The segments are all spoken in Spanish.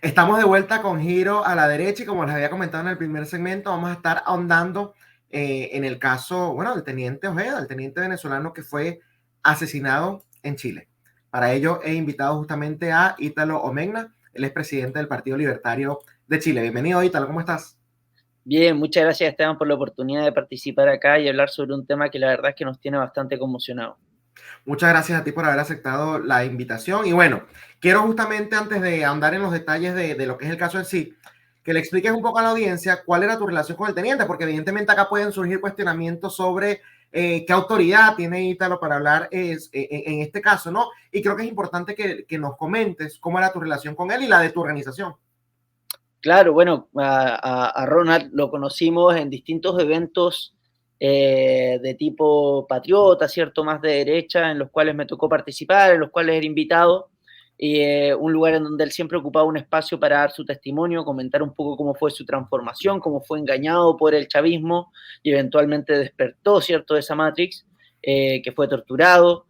Estamos de vuelta con Giro a la derecha y como les había comentado en el primer segmento, vamos a estar ahondando en el caso, bueno, del teniente Ojeda, el teniente venezolano que fue asesinado en Chile. Para ello he invitado justamente a Ítalo Omegna, él es presidente del Partido Libertario de Chile. Bienvenido, Ítalo, ¿cómo estás? Bien, muchas gracias Esteban por la oportunidad de participar acá y hablar sobre un tema que la verdad es que nos tiene bastante conmocionados. Muchas gracias a ti por haber aceptado la invitación. Y bueno, quiero justamente antes de ahondar en los detalles de lo que es el caso en sí, que le expliques un poco a la audiencia cuál era tu relación con el teniente, porque evidentemente acá pueden surgir cuestionamientos sobre qué autoridad tiene Ítalo para hablar en este caso, ¿no? Y creo que es importante que nos comentes cómo era tu relación con él y la de tu organización. Claro, bueno, a Ronald lo conocimos en distintos eventos de tipo patriota, ¿cierto? Más de derecha, en los cuales me tocó participar, en los cuales era invitado, y un lugar en donde él siempre ocupaba un espacio para dar su testimonio, comentar un poco cómo fue su transformación, cómo fue engañado por el chavismo y eventualmente despertó, ¿cierto?, de esa Matrix, que fue torturado.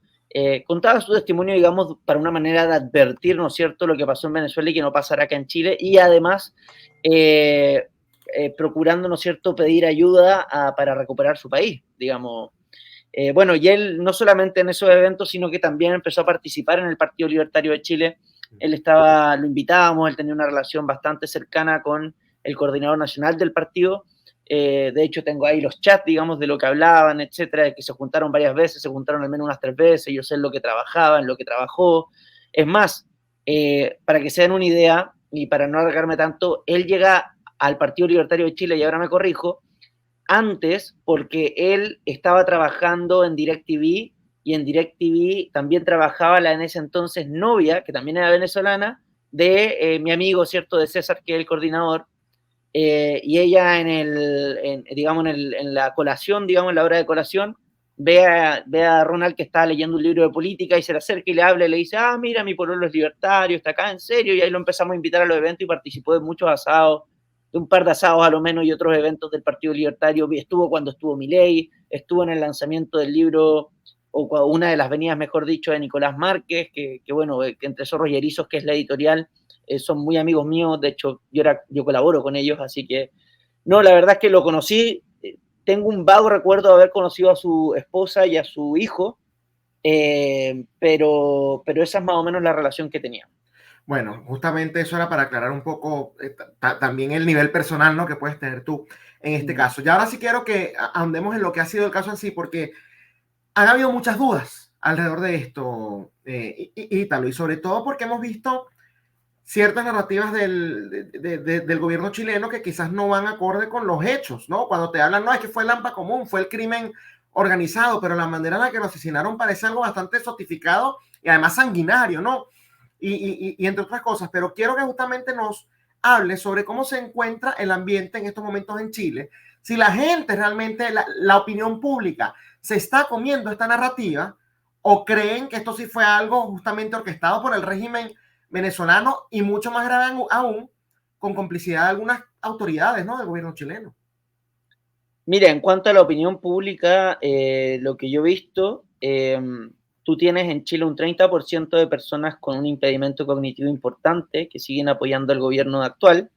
Contaba su testimonio, digamos, para una manera de advertir, ¿no es cierto?, lo que pasó en Venezuela y que no pasará acá en Chile, y además eh, procurando, ¿no es cierto?, pedir ayuda para recuperar su país, digamos. Bueno, y él no solamente en esos eventos, sino que también empezó a participar en el Partido Libertario de Chile. Él estaba, lo invitábamos, él tenía una relación bastante cercana con el coordinador nacional del partido. De hecho, tengo ahí los chats, digamos, de lo que hablaban, etcétera, de que se juntaron varias veces, se juntaron al menos unas 3 veces, yo sé en lo que trabajaba, en lo que trabajó. Es más, para que se den una idea, y para no alargarme tanto, él llega al Partido Libertario de Chile, y ahora me corrijo, antes porque él estaba trabajando en DirecTV y en DirecTV también trabajaba la en ese entonces novia, que también era venezolana, de mi amigo, ¿cierto?, de César, que es el coordinador, y ella digamos, en la colación, digamos, en la hora de colación, ve a Ronald que está leyendo un libro de política y se le acerca y le habla y le dice, ah, mira, mi pololo es libertario, está acá, en serio, y ahí lo empezamos a invitar a los eventos y participó de muchos asados, de un par de asados a lo menos y otros eventos del Partido Libertario, estuvo cuando estuvo Milei, estuvo en el lanzamiento del libro, o una de las venidas, mejor dicho, de Nicolás Márquez, que bueno, que entre Zorros y Erizos, que es la editorial, son muy amigos míos, de hecho yo colaboro con ellos, así que no, la verdad es que lo conocí, tengo un vago recuerdo de haber conocido a su esposa y a su hijo, pero esa es más o menos la relación que tenía. Bueno, justamente eso era para aclarar un poco también el nivel personal, ¿no?, que puedes tener tú en este caso. Y ahora sí quiero que andemos en lo que ha sido el caso en sí, porque han habido muchas dudas alrededor de esto, Ítalo, y sobre todo porque hemos visto ciertas narrativas del gobierno chileno que quizás no van acorde con los hechos, ¿no? Cuando te hablan, no, es que fue el AMPA común, fue el crimen organizado, pero la manera en la que lo asesinaron parece algo bastante sotificado y además sanguinario, ¿no? Y entre otras cosas, pero quiero que justamente nos hable sobre cómo se encuentra el ambiente en estos momentos en Chile, si la gente realmente, la opinión pública, se está comiendo esta narrativa o creen que esto sí fue algo justamente orquestado por el régimen venezolano y mucho más grave aún, con complicidad de algunas autoridades, ¿no?, del gobierno chileno. Mira, en cuanto a la opinión pública, lo que yo he visto, tú tienes en Chile un 30% de personas con un impedimento cognitivo importante que siguen apoyando al gobierno actual.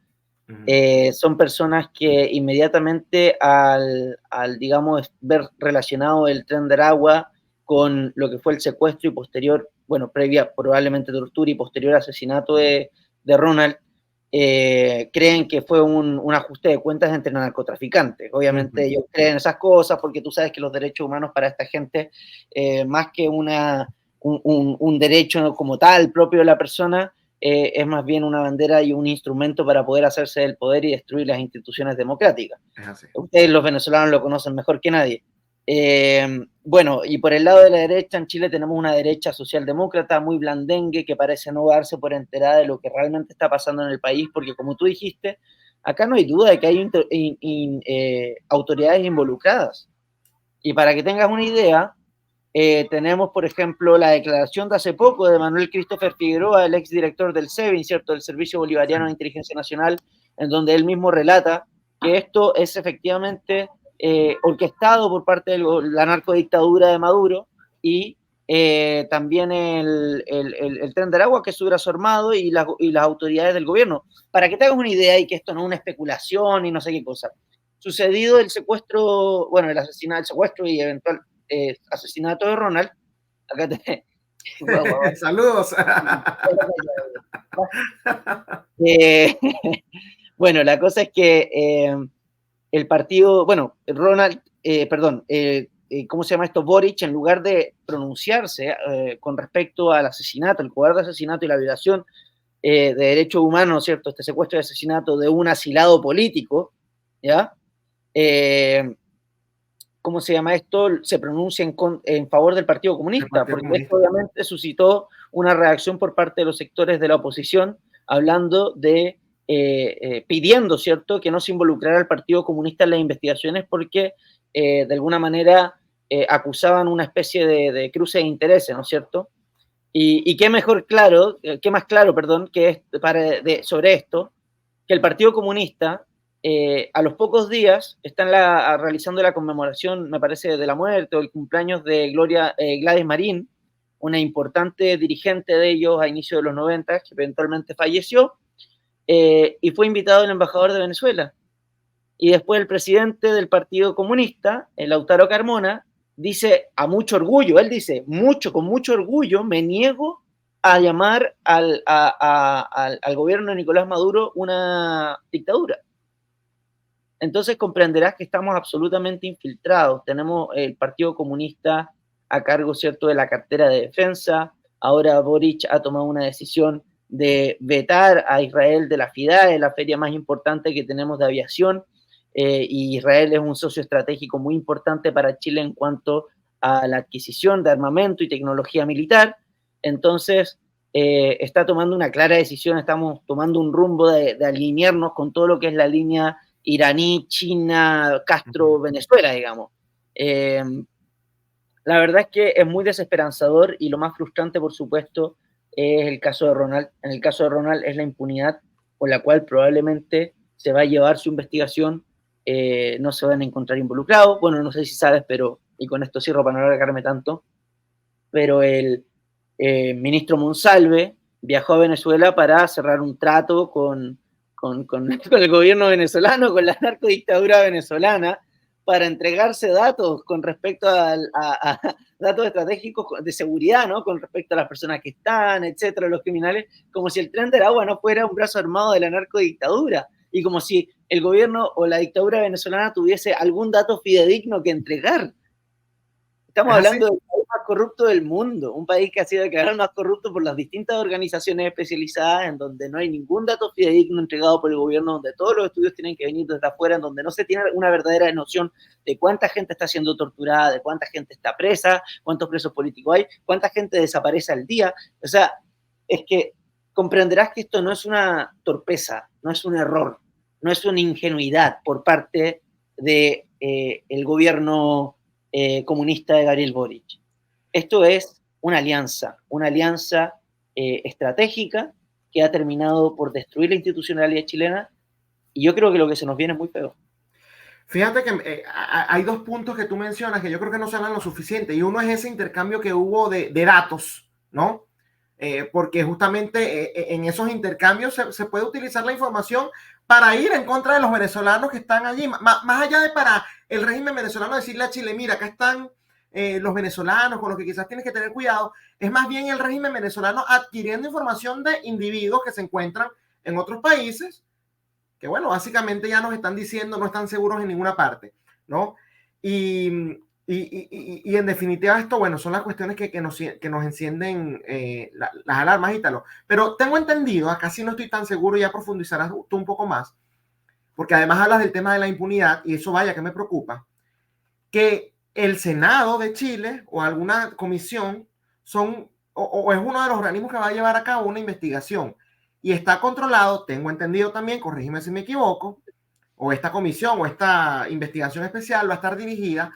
Uh -huh. Son personas que inmediatamente digamos, ver relacionado el Tren de Aragua con lo que fue el secuestro y posterior, bueno, previa probablemente tortura y posterior asesinato de Ronald, creen que fue un ajuste de cuentas entre narcotraficantes. Uh Obviamente -huh. ellos creen esas cosas porque tú sabes que los derechos humanos para esta gente, más que un derecho como tal propio de la persona, es más bien una bandera y un instrumento para poder hacerse del poder y destruir las instituciones democráticas. Es así. Ustedes los venezolanos lo conocen mejor que nadie. Bueno, y por el lado de la derecha, en Chile tenemos una derecha socialdemócrata muy blandengue que parece no darse por enterada de lo que realmente está pasando en el país, porque como tú dijiste, acá no hay duda de que hay autoridades involucradas. Y para que tengas una idea, tenemos, por ejemplo, la declaración de hace poco de Manuel Christopher Figueroa, el exdirector del SEBIN, ¿cierto?, del Servicio Bolivariano de Inteligencia Nacional, en donde él mismo relata que esto es efectivamente orquestado por parte de la narcodictadura de Maduro y también el Tren de Aragua, que es su brazo armado, y las autoridades del gobierno. Para que te hagas una idea y que esto no es una especulación y no sé qué cosa. Sucedido el secuestro, bueno, el asesinato, el secuestro y eventual asesinato de Ronald, acá te... Saludos. Bueno, la cosa es que el partido, bueno, Ronald, perdón, ¿cómo se llama esto? Boric, en lugar de pronunciarse con respecto al asesinato, el cobarde asesinato y la violación de derechos humanos, ¿cierto? Este secuestro y asesinato de un asilado político, ¿ya? ¿Cómo se llama esto? Se pronuncia en favor del Partido Comunista, porque esto obviamente suscitó una reacción por parte de los sectores de la oposición, hablando de, pidiendo, ¿cierto?, que no se involucrara el Partido Comunista en las investigaciones porque, de alguna manera, acusaban una especie de cruce de intereses, ¿no es cierto? Y qué mejor claro, qué más claro, perdón, que sobre esto, que el Partido Comunista, a los pocos días, están realizando la conmemoración, me parece, de la muerte o el cumpleaños de Gladys Marín, una importante dirigente de ellos a inicios de los 90, que eventualmente falleció, y fue invitado el embajador de Venezuela. Y después el presidente del Partido Comunista, el Lautaro Carmona, dice a mucho orgullo, él dice, con mucho orgullo, me niego a llamar al gobierno de Nicolás Maduro una dictadura. Entonces comprenderás que estamos absolutamente infiltrados. Tenemos el Partido Comunista a cargo, ¿cierto?, de la cartera de defensa. Ahora Boric ha tomado una decisión de vetar a Israel de la FIDAE, la feria más importante que tenemos de aviación. Y Israel es un socio estratégico muy importante para Chile en cuanto a la adquisición de armamento y tecnología militar. Entonces, está tomando una clara decisión, estamos tomando un rumbo de alinearnos con todo lo que es la línea iraní, China, Castro, Venezuela, digamos. La verdad es que es muy desesperanzador y lo más frustrante, por supuesto, es el caso de Ronald. En el caso de Ronald es la impunidad con la cual probablemente se va a llevar su investigación, no se van a encontrar involucrados. Bueno, no sé si sabes, pero, y con esto cierro para no alargarme tanto, pero el ministro Monsalve viajó a Venezuela para cerrar un trato con el gobierno venezolano, con la narcodictadura venezolana, para entregarse datos con respecto a datos estratégicos de seguridad, ¿no? Con respecto a las personas que están, etcétera, los criminales, como si el Tren de Aragua no fuera un brazo armado de la narcodictadura, y como si el gobierno o la dictadura venezolana tuviese algún dato fidedigno que entregar. Estamos hablando del país más corrupto del mundo, un país que ha sido declarado más corrupto por las distintas organizaciones especializadas, en donde no hay ningún dato fidedigno entregado por el gobierno, donde todos los estudios tienen que venir desde afuera, en donde no se tiene una verdadera noción de cuánta gente está siendo torturada, de cuánta gente está presa, cuántos presos políticos hay, cuánta gente desaparece al día. O sea, es que comprenderás que esto no es una torpeza, no es un error, no es una ingenuidad por parte del gobierno comunista de Gabriel Boric. Esto es una alianza estratégica que ha terminado por destruir la institucionalidad chilena, y yo creo que lo que se nos viene es muy feo. Fíjate que hay dos puntos que tú mencionas que yo creo que no se hablan lo suficiente, y uno es ese intercambio que hubo de datos, ¿no? Porque justamente en esos intercambios se puede utilizar la información para ir en contra de los venezolanos que están allí, más allá de para el régimen venezolano decirle a Chile, mira, acá están los venezolanos con los que quizás tienes que tener cuidado, es más bien el régimen venezolano adquiriendo información de individuos que se encuentran en otros países, que bueno, básicamente ya nos están diciendo no están seguros en ninguna parte, ¿no? Y en definitiva esto, bueno, son las cuestiones que nos encienden las alarmas y tal. Pero tengo entendido, acá sí no estoy tan seguro, ya profundizarás tú un poco más, porque además hablas del tema de la impunidad, y eso vaya que me preocupa, que el Senado de Chile o alguna comisión o es uno de los organismos que va a llevar a cabo una investigación, y está controlado, tengo entendido también, corrígeme si me equivoco, o esta comisión o esta investigación especial va a estar dirigida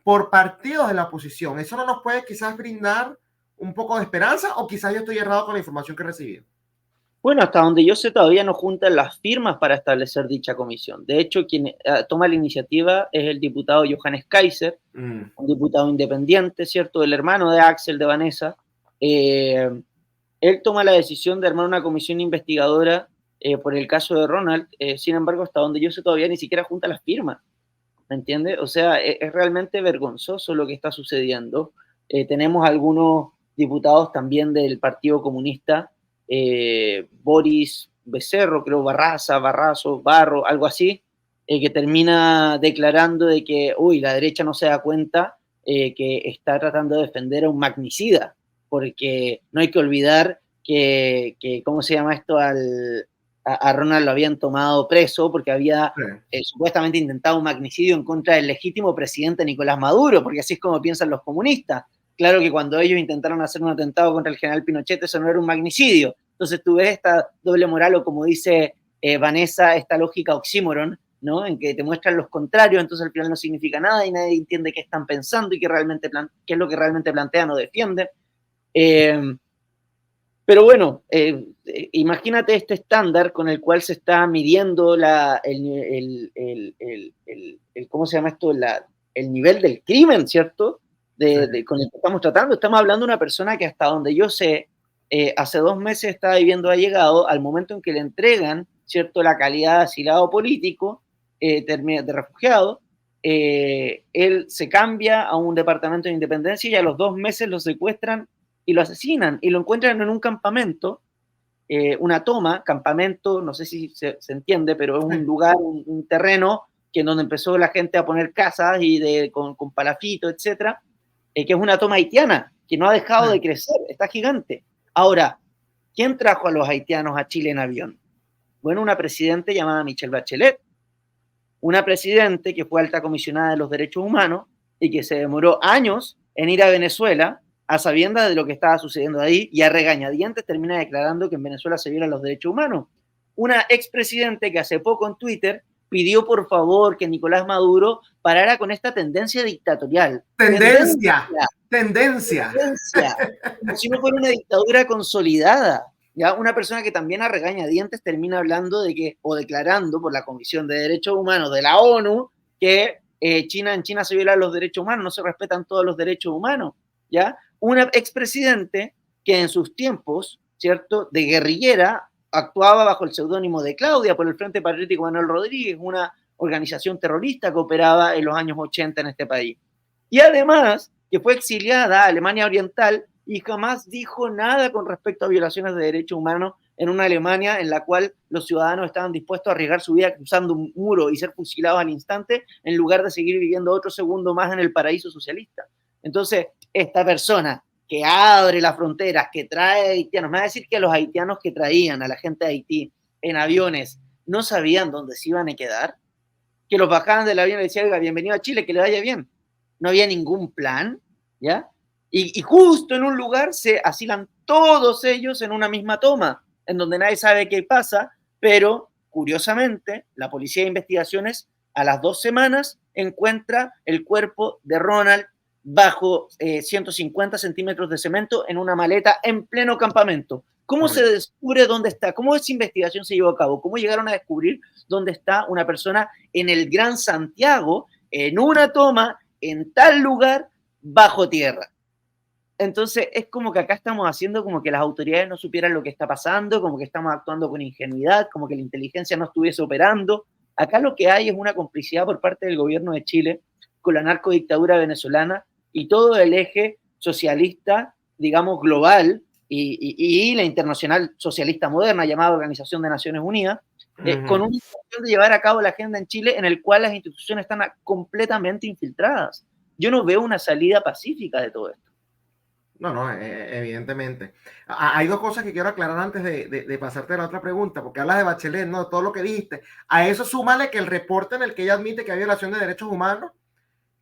por partidos de la oposición. ¿Eso no nos puede quizás brindar un poco de esperanza, o quizás yo estoy errado con la información que he recibido? Bueno, hasta donde yo sé, todavía no juntan las firmas para establecer dicha comisión. De hecho, quien toma la iniciativa es el diputado Johannes Kaiser, un diputado independiente, ¿cierto? El hermano de Axel, de Vanessa. Eh, Él toma la decisión de armar una comisión investigadora por el caso de Ronald. Sin embargo, hasta donde yo sé, todavía ni siquiera junta las firmas. ¿Me entiendes? O sea, es realmente vergonzoso lo que está sucediendo. Tenemos algunos diputados también del Partido Comunista, Boris Becerro, creo, Barrazo, Barro, algo así, que termina declarando de que, uy, la derecha no se da cuenta que está tratando de defender a un magnicida, porque no hay que olvidar que ¿cómo se llama esto? A Ronald lo habían tomado preso porque había Sí. supuestamente intentado un magnicidio en contra del legítimo presidente Nicolás Maduro, porque así es como piensan los comunistas. Claro que cuando ellos intentaron hacer un atentado contra el general Pinochet, eso no era un magnicidio. Entonces tú ves esta doble moral o, como dice Vanessa, esta lógica oxímoron, ¿no? En que te muestran los contrarios, entonces al final no significa nada y nadie entiende qué están pensando y qué es lo que realmente plantean o defienden. Eh, pero bueno, imagínate este estándar con el cual se está midiendo ¿cómo se llama esto? El nivel del crimen, ¿cierto? Sí. Con el que estamos tratando. Estamos hablando de una persona que hasta donde yo sé, hace 2 meses estaba viviendo allegado, al momento en que le entregan, ¿cierto?, la calidad de asilado político, de refugiado, él se cambia a un departamento de independencia y a los 2 meses lo secuestran y lo asesinan y lo encuentran en un campamento, una toma, campamento, no sé si se entiende, pero es un lugar, un terreno que en donde empezó la gente a poner casas y con palafito, etcétera, que es una toma haitiana que no ha dejado de crecer, está gigante. Ahora, ¿quién trajo a los haitianos a Chile en avión? Bueno, una presidente llamada Michelle Bachelet, una presidente que fue alta comisionada de los derechos humanos y que se demoró años en ir a Venezuela a sabiendas de lo que estaba sucediendo ahí y a regañadientes termina declarando que en Venezuela se violan los derechos humanos. Una expresidente que hace poco en Twitter pidió por favor que Nicolás Maduro parara con esta tendencia dictatorial. Tendencia, tendencia. Tendencia, como si no fuera una dictadura consolidada. ¿Ya? Una persona que también a regañadientes termina hablando de que, o declarando por la Comisión de Derechos Humanos de la ONU, que en China se violan los derechos humanos, no se respetan todos los derechos humanos. ¿Ya? Una expresidente que en sus tiempos, ¿cierto?, de guerrillera, actuaba bajo el seudónimo de Claudia por el Frente Patriótico Manuel Rodríguez, una organización terrorista que operaba en los años 80 en este país. Y además, que fue exiliada a Alemania Oriental y jamás dijo nada con respecto a violaciones de derechos humanos en una Alemania en la cual los ciudadanos estaban dispuestos a arriesgar su vida cruzando un muro y ser fusilados al instante en lugar de seguir viviendo otro segundo más en el paraíso socialista. Entonces, esta persona que abre las fronteras, que trae haitianos, me va a decir que los haitianos que traían a la gente de Haití en aviones no sabían dónde se iban a quedar, que los bajaban del avión y decían, oiga, bienvenido a Chile, que le vaya bien. No había ningún plan, ¿ya? Y justo en un lugar se asilan todos ellos en una misma toma, en donde nadie sabe qué pasa, pero curiosamente, la Policía de Investigaciones a las 2 semanas encuentra el cuerpo de Ronald bajo 150 centímetros de cemento en una maleta en pleno campamento. ¿Cómo se descubre dónde está? ¿Cómo esa investigación se llevó a cabo? ¿Cómo llegaron a descubrir dónde está una persona en el Gran Santiago, en una toma, en tal lugar, bajo tierra? Entonces es como que acá estamos haciendo como que las autoridades no supieran lo que está pasando, como que estamos actuando con ingenuidad, como que la inteligencia no estuviese operando. Acá lo que hay es una complicidad por parte del gobierno de Chile con la narcodictadura venezolana y todo el eje socialista, digamos, global y la internacional socialista moderna llamada Organización de Naciones Unidas, con una intención de llevar a cabo la agenda en Chile en el cual las instituciones están completamente infiltradas. Yo no veo una salida pacífica de todo esto. No, no, evidentemente. Hay dos cosas que quiero aclarar antes de pasarte a la otra pregunta, porque hablas de Bachelet, ¿no? Todo lo que dijiste. A eso súmale que el reporte en el que ella admite que hay violación de derechos humanos,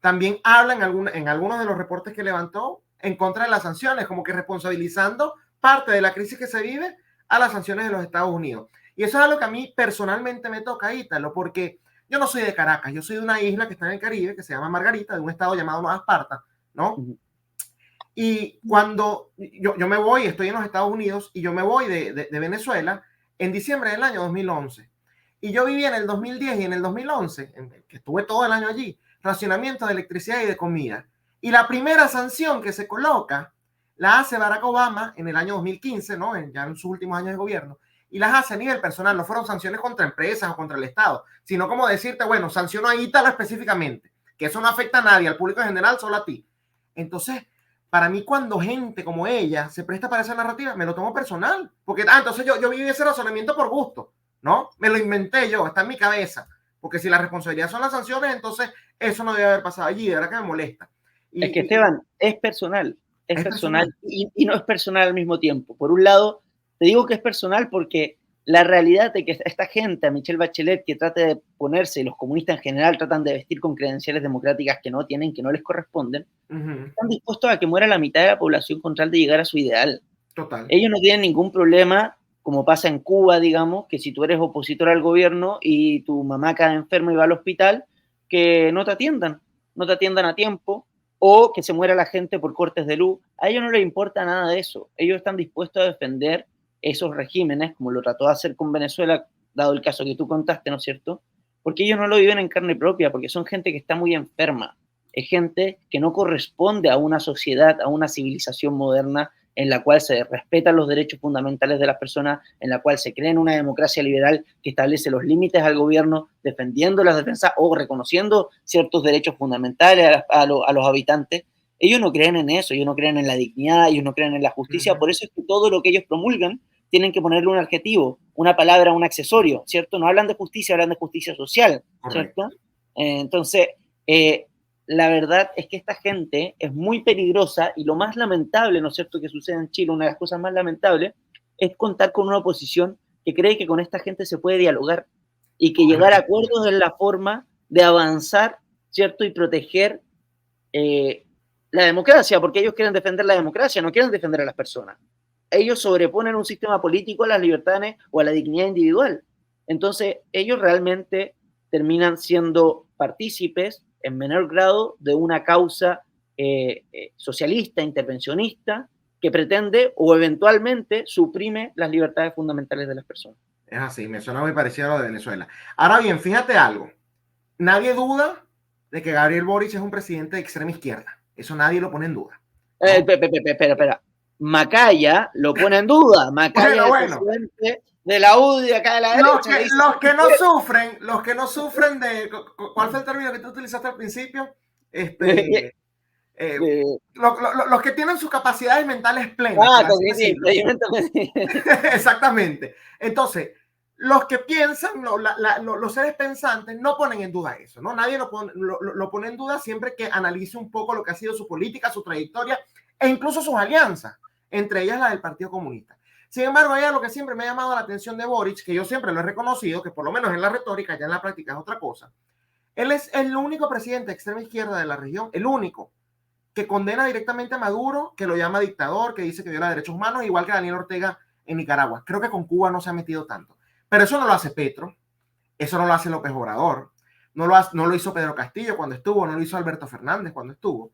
también habla en algunos de los reportes que levantó en contra de las sanciones, como que responsabilizando parte de la crisis que se vive a las sanciones de los Estados Unidos. Y eso es algo que a mí personalmente me toca, Ítalo, porque yo no soy de Caracas, yo soy de una isla que está en el Caribe, que se llama Margarita, de un estado llamado Nueva Esparta, ¿no? Y cuando yo me voy, estoy en los Estados Unidos y yo me voy de Venezuela en diciembre del año 2011. Y yo viví en el 2010 y en el 2011, que estuve todo el año allí, racionamiento de electricidad y de comida. Y la primera sanción que se coloca la hace Barack Obama en el año 2015, ¿no? Ya en sus últimos años de gobierno, y las hace a nivel personal. No fueron sanciones contra empresas o contra el Estado, sino como decirte, bueno, sanciono a Ítala específicamente, que eso no afecta a nadie, al público en general, solo a ti. Entonces, para mí, cuando gente como ella se presta para esa narrativa, me lo tomo personal. Porque, entonces yo viví ese razonamiento por gusto, ¿no? Me lo inventé yo, está en mi cabeza. Porque si la responsabilidad son las sanciones, entonces eso no debe haber pasado allí, de verdad que me molesta. Es que, Esteban, es personal es personal. Y no es personal al mismo tiempo. Por un lado, te digo que es personal porque la realidad de que esta gente, a Michelle Bachelet, que trata de ponerse, y los comunistas en general tratan de vestir con credenciales democráticas que no tienen, que no les corresponden, están dispuestos a que muera la mitad de la población con tal de llegar a su ideal. Total. Ellos no tienen ningún problema, como pasa en Cuba, digamos, que si tú eres opositor al gobierno y tu mamá cae enferma y va al hospital, que no te atiendan a tiempo, o que se muera la gente por cortes de luz. A ellos no les importa nada de eso. Ellos están dispuestos a defender esos regímenes, como lo trató de hacer con Venezuela, dado el caso que tú contaste, ¿no es cierto? Porque ellos no lo viven en carne propia, porque son gente que está muy enferma. Es gente que no corresponde a una sociedad, a una civilización moderna en la cual se respetan los derechos fundamentales de las personas, en la cual se crea en una democracia liberal que establece los límites al gobierno, defendiendo las defensas o reconociendo ciertos derechos fundamentales a los habitantes. Ellos no creen en eso, ellos no creen en la dignidad, ellos no creen en la justicia, por eso es que todo lo que ellos promulgan tienen que ponerle un adjetivo, una palabra, un accesorio, ¿cierto? No hablan de justicia, hablan de justicia social, ¿cierto? Entonces, la verdad es que esta gente es muy peligrosa y lo más lamentable, ¿no es cierto?, que sucede en Chile, una de las cosas más lamentables, es contar con una oposición que cree que con esta gente se puede dialogar y que llegar a acuerdos es la forma de avanzar, ¿cierto?, y proteger la democracia, porque ellos quieren defender la democracia, no quieren defender a las personas. Ellos sobreponen un sistema político a las libertades o a la dignidad individual. Entonces, ellos realmente terminan siendo partícipes en menor grado de una causa socialista, intervencionista, que pretende o eventualmente suprime las libertades fundamentales de las personas. Es así, me suena muy parecido a lo de Venezuela. Ahora bien, fíjate algo. Nadie duda de que Gabriel Boric es un presidente de extrema izquierda. Eso nadie lo pone en duda, ¿no? Espera. Macaya lo pone en duda. Macaya es el presidente de la UDI acá de la derecha. Los que no sufren de... ¿Cuál fue el término que tú utilizaste al principio? Los que tienen sus capacidades mentales plenas. Exactamente. Entonces, los que piensan, los seres pensantes, no ponen en duda eso, ¿no? Nadie lo pone en duda siempre que analice un poco lo que ha sido su política, su trayectoria e incluso sus alianzas, entre ellas la del Partido Comunista. Sin embargo, lo que siempre me ha llamado la atención de Boric, que yo siempre lo he reconocido, que por lo menos en la retórica, ya en la práctica es otra cosa, él es el único presidente de extrema izquierda de la región, el único, que condena directamente a Maduro, que lo llama dictador, que dice que viola derechos humanos, igual que Daniel Ortega en Nicaragua. Creo que con Cuba no se ha metido tanto. Pero eso no lo hace Petro, eso no lo hace López Obrador, no lo hizo Pedro Castillo cuando estuvo, no lo hizo Alberto Fernández cuando estuvo.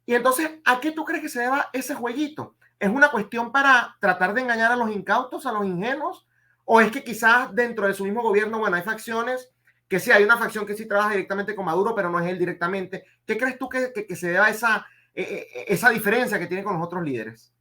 Y entonces, ¿a qué tú crees que se deba ese jueguito? ¿Es una cuestión para tratar de engañar a los incautos, a los ingenuos? ¿O es que quizás dentro de su mismo gobierno, bueno, hay facciones que sí, hay una facción que sí trabaja directamente con Maduro, pero no es él directamente? ¿Qué crees tú que se deba a esa diferencia que tiene con los otros líderes?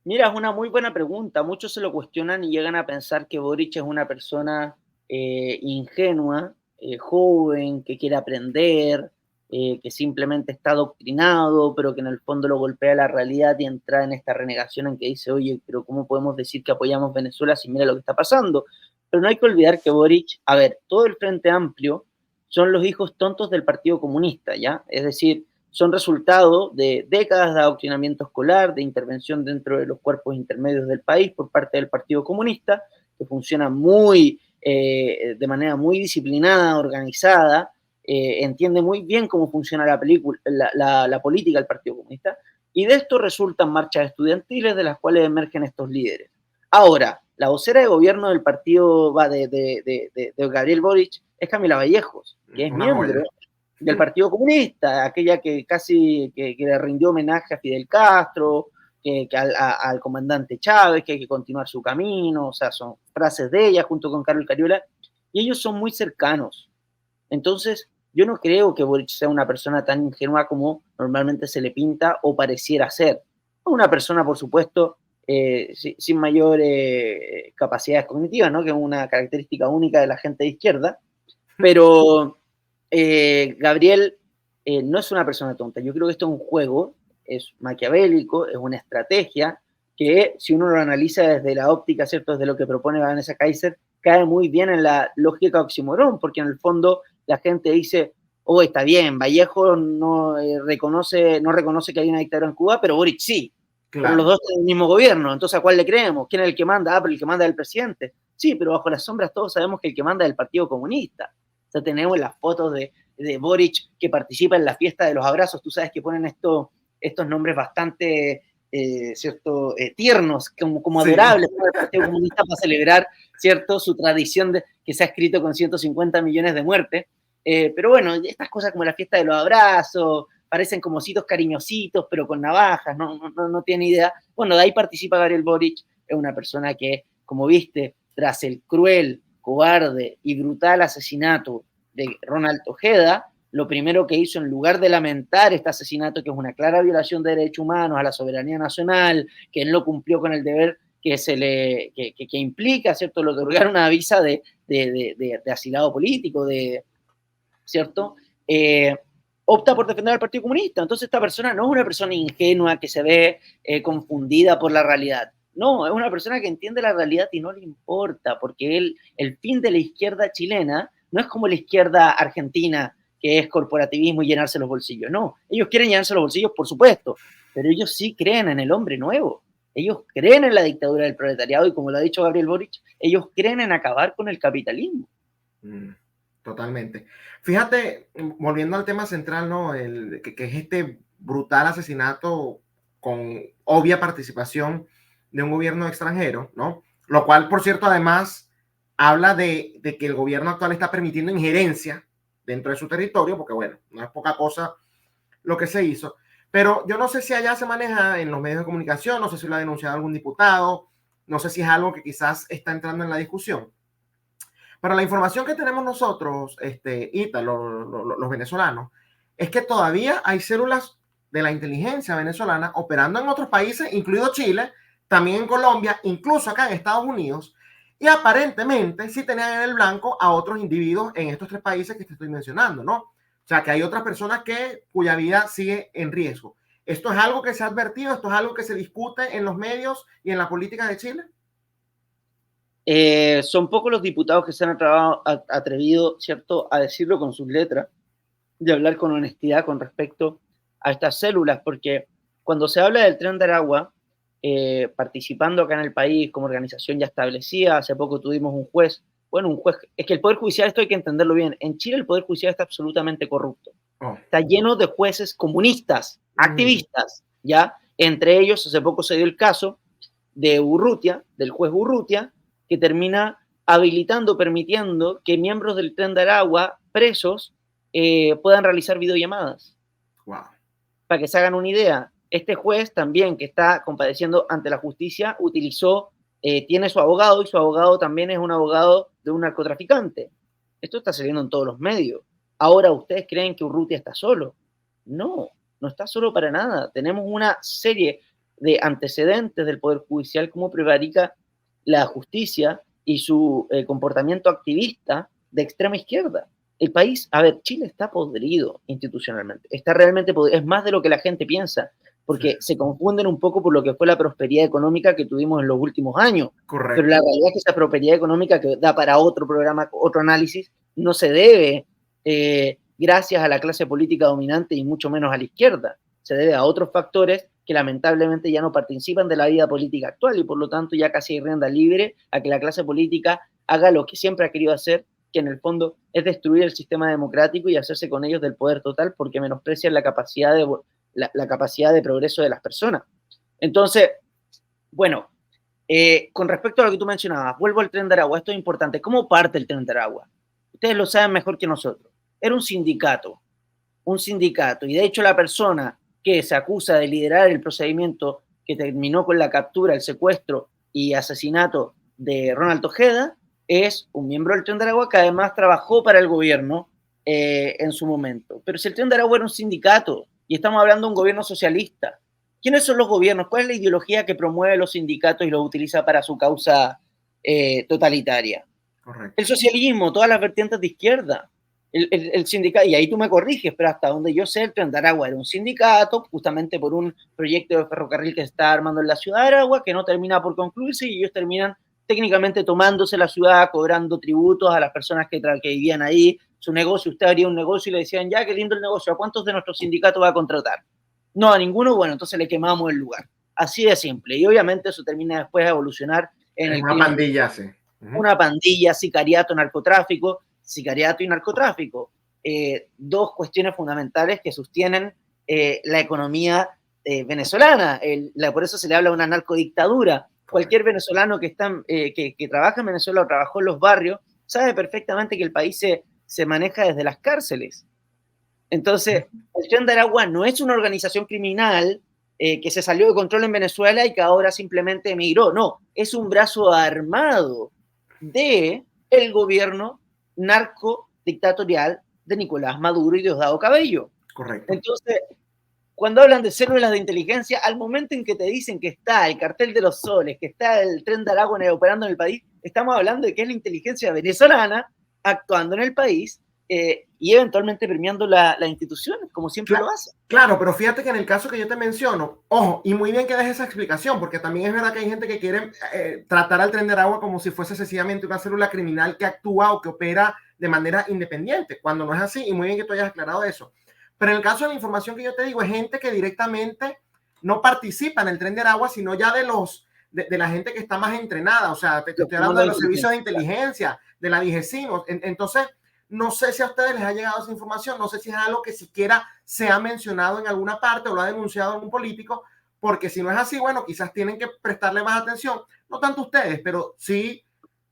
Mira, es una muy buena pregunta. Muchos se lo cuestionan y llegan a pensar que Boric es una persona ingenua, joven, que quiere aprender, que simplemente está adoctrinado, pero que en el fondo lo golpea la realidad y entra en esta renegación en que dice, oye, pero ¿cómo podemos decir que apoyamos Venezuela si mira lo que está pasando? Pero no hay que olvidar que Boric, a ver, todo el Frente Amplio son los hijos tontos del Partido Comunista, ¿ya? Es decir, son resultado de décadas de adoctrinamiento escolar, de intervención dentro de los cuerpos intermedios del país por parte del Partido Comunista, que funciona de manera muy disciplinada, organizada, entiende muy bien cómo funciona la política del Partido Comunista, y de esto resultan marchas estudiantiles de las cuales emergen estos líderes. Ahora, la vocera de gobierno del partido de Gabriel Boric es Camila Vallejos, que es miembro del Partido Comunista, aquella que casi que le rindió homenaje a Fidel Castro, que al comandante Chávez, que hay que continuar su camino, o sea, son frases de ella junto con Carlos Cariola, y ellos son muy cercanos. Entonces, yo no creo que Boric sea una persona tan ingenua como normalmente se le pinta o pareciera ser. Una persona, por supuesto, sin mayor capacidades cognitivas, ¿no? Que es una característica única de la gente de izquierda, pero Gabriel no es una persona tonta. Yo creo que esto es un juego, es maquiavélico, es una estrategia que, si uno lo analiza desde la óptica, ¿cierto? Desde lo que propone Vanessa Kaiser, cae muy bien en la lógica oxímoron, porque en el fondo la gente dice, oh, está bien, Vallejo no reconoce que hay una dictadura en Cuba, pero Boric sí. Claro. Pero los dos tienen el mismo gobierno, entonces ¿a cuál le creemos? ¿Quién es el que manda? Ah, pero el que manda es el presidente. Sí, pero bajo las sombras todos sabemos que el que manda es el Partido Comunista. O sea, tenemos las fotos de Boric que participa en la fiesta de los abrazos. Tú sabes que ponen estos nombres bastante ¿cierto? Tiernos, como adorables para el Partido Comunista para celebrar, ¿cierto? Su tradición que se ha escrito con 150 millones de muertes. Pero bueno, estas cosas como la fiesta de los abrazos, parecen como ositos cariñositos, pero con navajas, no tiene idea. Bueno, de ahí participa Gabriel Boric, es una persona que, como viste, tras el cruel, cobarde y brutal asesinato de Ronald Ojeda, lo primero que hizo, en lugar de lamentar este asesinato, que es una clara violación de derechos humanos, a la soberanía nacional, que él no cumplió con el deber que implica, ¿cierto?, el otorgar una visa de asilado político, ¿cierto?, opta por defender al Partido Comunista. Entonces esta persona no es una persona ingenua que se ve confundida por la realidad. No, es una persona que entiende la realidad y no le importa, porque el fin de la izquierda chilena no es como la izquierda argentina, que es corporativismo y llenarse los bolsillos. No, ellos quieren llenarse los bolsillos, por supuesto, pero ellos sí creen en el hombre nuevo. Ellos creen en la dictadura del proletariado y, como lo ha dicho Gabriel Boric, ellos creen en acabar con el capitalismo. Totalmente. Fíjate, volviendo al tema central, ¿no? Que es este brutal asesinato con obvia participación de un gobierno extranjero, ¿no? Lo cual, por cierto, además habla de que el gobierno actual está permitiendo injerencia dentro de su territorio, porque bueno, no es poca cosa lo que se hizo, pero yo no sé si allá se maneja en los medios de comunicación, no sé si lo ha denunciado algún diputado, no sé si es algo que quizás está entrando en la discusión. Pero la información que tenemos nosotros, Ita, los venezolanos, es que todavía hay células de la inteligencia venezolana operando en otros países, incluido Chile, también en Colombia, incluso acá en Estados Unidos, y aparentemente sí tenían en el blanco a otros individuos en estos 3 países que te estoy mencionando, ¿no? O sea, que hay otras personas cuya vida sigue en riesgo. ¿Esto es algo que se ha advertido? ¿Esto es algo que se discute en los medios y en la política de Chile? Son pocos los diputados que se han atrevido, ¿cierto?, a decirlo con sus letras, de hablar con honestidad con respecto a estas células, porque cuando se habla del Tren de Aragua, participando acá en el país como organización ya establecida, hace poco tuvimos un juez, es que el Poder Judicial, esto hay que entenderlo bien, en Chile el Poder Judicial está absolutamente corrupto, está lleno de jueces comunistas, activistas, ¿ya? Entre ellos, hace poco se dio el caso de Urrutia, del juez Urrutia, que termina habilitando, permitiendo que miembros del Tren de Aragua, presos, puedan realizar videollamadas. Wow. Para que se hagan una idea, este juez también, que está compadeciendo ante la justicia, tiene su abogado, y su abogado también es un abogado de un narcotraficante. Esto está saliendo en todos los medios. Ahora, ¿ustedes creen que Urrutia está solo? No, no está solo para nada. Tenemos una serie de antecedentes del Poder Judicial, como prevarica la justicia y su comportamiento activista de extrema izquierda. El país, a ver, Chile está podrido institucionalmente, está realmente podrido, es más de lo que la gente piensa, porque se confunden un poco por lo que fue la prosperidad económica que tuvimos en los últimos años. Correcto. Pero la realidad es que esa prosperidad económica, que da para otro programa, otro análisis, no se debe gracias a la clase política dominante y mucho menos a la izquierda, se debe a otros factores que lamentablemente ya no participan de la vida política actual y por lo tanto ya casi hay rienda libre a que la clase política haga lo que siempre ha querido hacer, que en el fondo es destruir el sistema democrático y hacerse con ellos del poder total, porque menosprecian la capacidad de progreso de las personas. Entonces, bueno, con respecto a lo que tú mencionabas, vuelvo al Tren de Aragua, esto es importante. ¿Cómo parte el Tren de Aragua? Ustedes lo saben mejor que nosotros. Era un sindicato un sindicato, y de hecho la persona que se acusa de liderar el procedimiento que terminó con la captura, el secuestro y asesinato de Ronald Ojeda, es un miembro del Tren de Aragua que además trabajó para el gobierno en su momento. Pero si el Tren de Aragua era un sindicato y estamos hablando de un gobierno socialista, ¿quiénes son los gobiernos? ¿Cuál es la ideología que promueve los sindicatos y los utiliza para su causa totalitaria? Correcto. El socialismo, todas las vertientes de izquierda. El sindicato, y ahí tú me corriges, pero hasta donde yo sé, el Tren de Aragua era un sindicato, justamente por un proyecto de ferrocarril que se está armando en la ciudad de Aragua, que no termina por concluirse, y ellos terminan técnicamente tomándose la ciudad, cobrando tributos a las personas que vivían ahí, su negocio. Usted haría un negocio y le decían, ya, qué lindo el negocio, ¿a cuántos de nuestros sindicatos va a contratar? No, a ninguno. Bueno, entonces le quemamos el lugar. Así de simple. Y obviamente eso termina después de evolucionar en es el una pandilla, sí. Una pandilla, sicariato, narcotráfico, sicariato y narcotráfico. Dos cuestiones fundamentales que sostienen la economía venezolana. Por eso se le habla de una narcodictadura. Cualquier venezolano que trabaja en Venezuela o trabajó en los barrios sabe perfectamente que el país se maneja desde las cárceles. Entonces, el Tren de Aragua no es una organización criminal que se salió de control en Venezuela y que ahora simplemente emigró. No, es un brazo armado de el gobierno narco-dictatorial de Nicolás Maduro y Diosdado Cabello. Correcto. Entonces, cuando hablan de células de inteligencia, al momento en que te dicen que está el cartel de los soles, que está el Tren de Aragua operando en el país, estamos hablando de que es la inteligencia venezolana actuando en el país y eventualmente premiando las instituciones, como siempre lo hace. Claro, pero fíjate que en el caso que yo te menciono, ojo, y muy bien que dejes esa explicación, porque también es verdad que hay gente que quiere tratar al Tren de Aragua como si fuese sencillamente una célula criminal que actúa o que opera de manera independiente, cuando no es así, y muy bien que tú hayas aclarado eso. Pero en el caso de la información que yo te digo, es gente que directamente no participa en el Tren de Aragua, sino ya de la gente que está más entrenada. O sea, te estoy hablando de los servicios de inteligencia, de la DGCIN. Entonces, no sé si a ustedes les ha llegado esa información, no sé si es algo que siquiera se ha mencionado en alguna parte o lo ha denunciado algún político, porque si no es así, bueno, quizás tienen que prestarle más atención, no tanto ustedes, pero sí.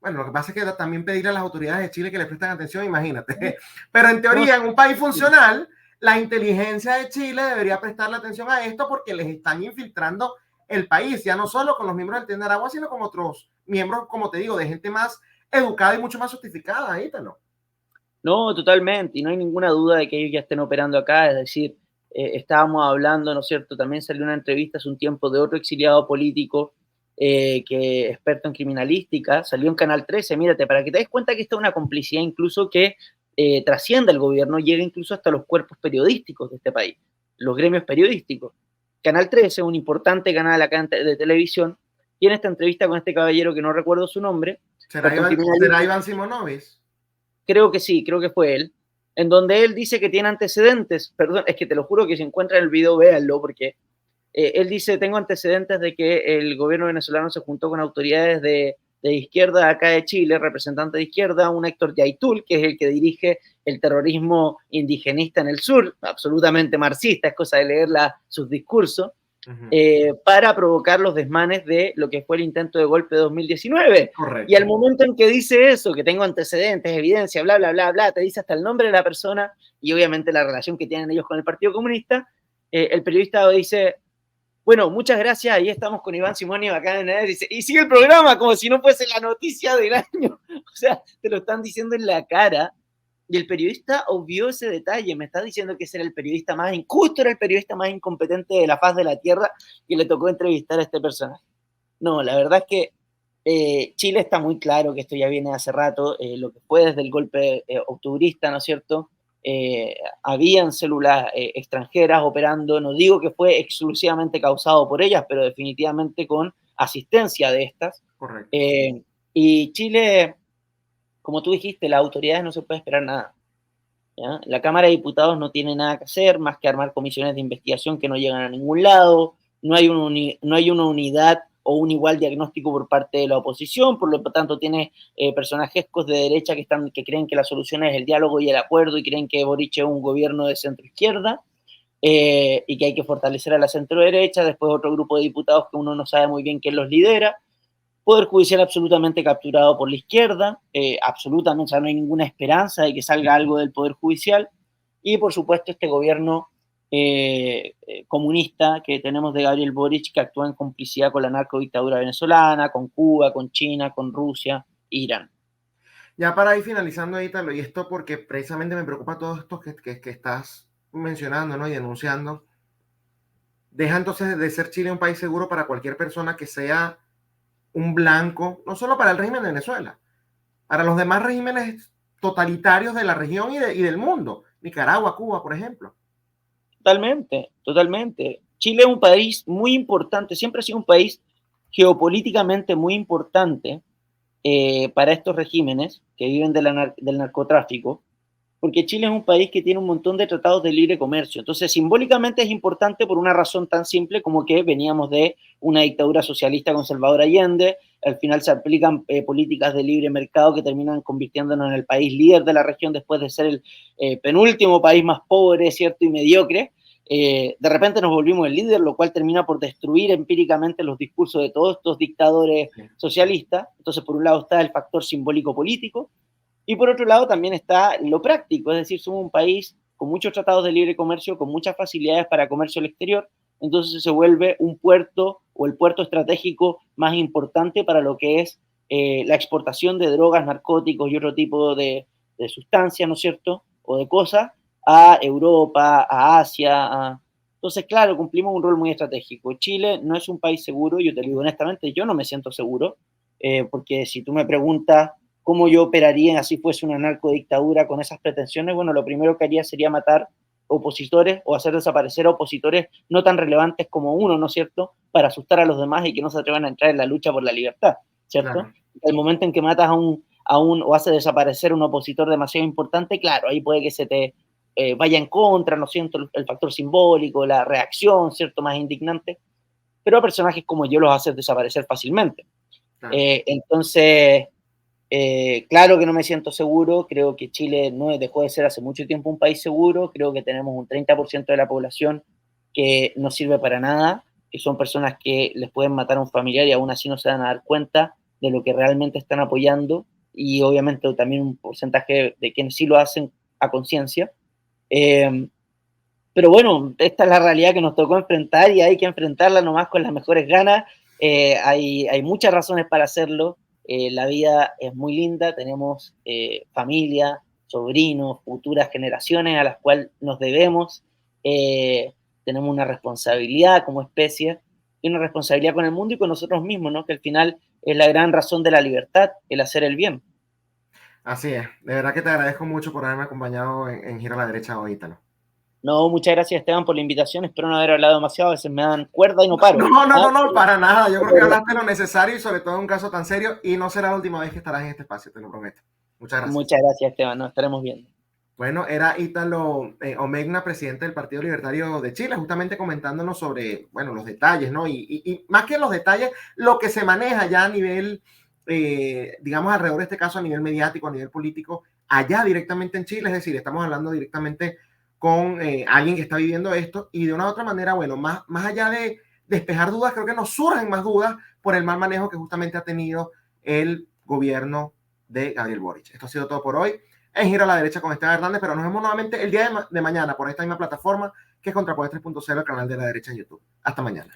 Bueno, lo que pasa es que también pedirle a las autoridades de Chile que le presten atención, imagínate. Pero en teoría, en un país funcional, la inteligencia de Chile debería prestarle atención a esto porque les están infiltrando el país, ya no solo con los miembros del Tren de Aragua, sino con otros miembros, como te digo, de gente más educada y mucho más sofisticada. Ahí te lo. No, totalmente, y no hay ninguna duda de que ellos ya estén operando acá, es decir, estábamos hablando, ¿no es cierto? También salió una entrevista hace un tiempo de otro exiliado político que experto en criminalística, salió en Canal 13, mírate, para que te des cuenta que esta es una complicidad incluso que trasciende al gobierno, llega incluso hasta los cuerpos periodísticos de este país, los gremios periodísticos. Canal 13, un importante canal acá de televisión, tiene esta entrevista con este caballero que no recuerdo su nombre. ¿Será Iván Simonovic? Creo que sí, creo que fue él, en donde él dice que tiene antecedentes, perdón, es que te lo juro que si encuentran el video, véanlo, porque él dice, tengo antecedentes de que el gobierno venezolano se juntó con autoridades de izquierda acá de Chile, representante de izquierda, un Héctor Yaitul, que es el que dirige el terrorismo indigenista en el sur, absolutamente marxista, es cosa de leer sus discursos, para provocar los desmanes de lo que fue el intento de golpe de 2019. Correcto. Y al momento en que dice eso, que tengo antecedentes, evidencia, bla, bla, bla, bla, te dice hasta el nombre de la persona y obviamente la relación que tienen ellos con el Partido Comunista, el periodista dice, bueno, muchas gracias, ahí estamos con Iván Simoni acá en el, y sigue el programa como si no fuese la noticia del año. O sea, te lo están diciendo en la cara. Y el periodista obvió ese detalle, me está diciendo que ese era el periodista más injusto, era el periodista más incompetente de la faz de la tierra y le tocó entrevistar a este personaje. No, la verdad es que Chile está muy claro que esto ya viene hace rato, lo que fue desde el golpe octubrista, ¿no es cierto? Habían células extranjeras operando, no digo que fue exclusivamente causado por ellas, pero definitivamente con asistencia de estas. Correcto. Y Chile, como tú dijiste, las autoridades no se puede esperar nada. ¿Ya? La Cámara de Diputados no tiene nada que hacer más que armar comisiones de investigación que no llegan a ningún lado, no hay una unidad o un igual diagnóstico por parte de la oposición, por lo tanto tiene personajes de derecha que creen que la solución es el diálogo y el acuerdo y creen que Boric es un gobierno de centro-izquierda y que hay que fortalecer a la centro-derecha, después otro grupo de diputados que uno no sabe muy bien quién los lidera, Poder Judicial absolutamente capturado por la izquierda, absolutamente, o sea, no hay ninguna esperanza de que salga algo del Poder Judicial, y por supuesto este gobierno comunista que tenemos de Gabriel Boric, que actúa en complicidad con la narcodictadura venezolana, con Cuba, con China, con Rusia, Irán. Ya para ir finalizando, Ítalo, y esto porque precisamente me preocupa todo esto que estás mencionando, ¿no? Y denunciando. Deja entonces de ser Chile un país seguro para cualquier persona que sea un blanco, no solo para el régimen de Venezuela, para los demás regímenes totalitarios de la región y del mundo. Nicaragua, Cuba, por ejemplo. Totalmente, totalmente. Chile es un país muy importante, siempre ha sido un país geopolíticamente muy importante para estos regímenes que viven del narcotráfico, porque Chile es un país que tiene un montón de tratados de libre comercio. Entonces, simbólicamente es importante por una razón tan simple como que veníamos de una dictadura socialista con Salvador Allende, al final se aplican políticas de libre mercado que terminan convirtiéndonos en el país líder de la región después de ser el penúltimo país más pobre, ¿cierto? Y mediocre. De repente nos volvimos el líder, lo cual termina por destruir empíricamente los discursos de todos estos dictadores socialistas. Entonces, por un lado está el factor simbólico político, y por otro lado también está lo práctico, es decir, somos un país con muchos tratados de libre comercio, con muchas facilidades para comercio al exterior, entonces se vuelve un puerto o el puerto estratégico más importante para lo que es la exportación de drogas, narcóticos y otro tipo de sustancias, ¿no es cierto? O de cosas a Europa, a Asia. Entonces, claro, cumplimos un rol muy estratégico. Chile no es un país seguro, yo te digo honestamente, yo no me siento seguro, porque si tú me preguntas cómo yo operaría así fuese una narcodictadura con esas pretensiones, bueno, lo primero que haría sería matar opositores o hacer desaparecer a opositores no tan relevantes como uno, ¿no es cierto?, para asustar a los demás y que no se atrevan a entrar en la lucha por la libertad, ¿cierto? Claro. El momento en que matas a un o haces desaparecer a un opositor demasiado importante, claro, ahí puede que se te vaya en contra, ¿no es cierto?, el factor simbólico, la reacción, ¿cierto?, más indignante, pero a personajes como yo los haces desaparecer fácilmente. Claro. Entonces, claro que no me siento seguro, creo que Chile no dejó de ser hace mucho tiempo un país seguro, creo que tenemos un 30% de la población que no sirve para nada, que son personas que les pueden matar a un familiar y aún así no se van a dar cuenta de lo que realmente están apoyando, y obviamente también un porcentaje de quienes sí lo hacen a conciencia. Pero bueno, esta es la realidad que nos tocó enfrentar y hay que enfrentarla nomás con las mejores ganas. Hay muchas razones para hacerlo. La vida es muy linda, tenemos familia, sobrinos, futuras generaciones a las cuales nos debemos. Tenemos una responsabilidad como especie y una responsabilidad con el mundo y con nosotros mismos, ¿no? Que al final es la gran razón de la libertad, el hacer el bien. Así es. De verdad que te agradezco mucho por haberme acompañado en Giro a la Derecha hoy, Ítalo. No, muchas gracias, Esteban, por la invitación. Espero no haber hablado demasiado. A veces me dan cuerda y no paro. No, para nada. Yo creo que hablaste lo necesario y sobre todo en un caso tan serio, y no será la última vez que estarás en este espacio, te lo prometo. Muchas gracias. Muchas gracias, Esteban. Nos estaremos viendo. Bueno, era Ítalo Omegna, presidente del Partido Libertario de Chile, justamente comentándonos sobre, bueno, los detalles, ¿no? Y más que los detalles, lo que se maneja ya a nivel, digamos, alrededor de este caso, a nivel mediático, a nivel político, allá directamente en Chile. Es decir, estamos hablando directamente con alguien que está viviendo esto, y de una u otra manera, bueno, más allá de despejar dudas, creo que nos surgen más dudas por el mal manejo que justamente ha tenido el gobierno de Gabriel Boric. Esto ha sido todo por hoy en Giro a la Derecha con Esteban Hernández, pero nos vemos nuevamente el día de mañana por esta misma plataforma que es Contrapoder 3.0, el canal de la derecha en YouTube. Hasta mañana.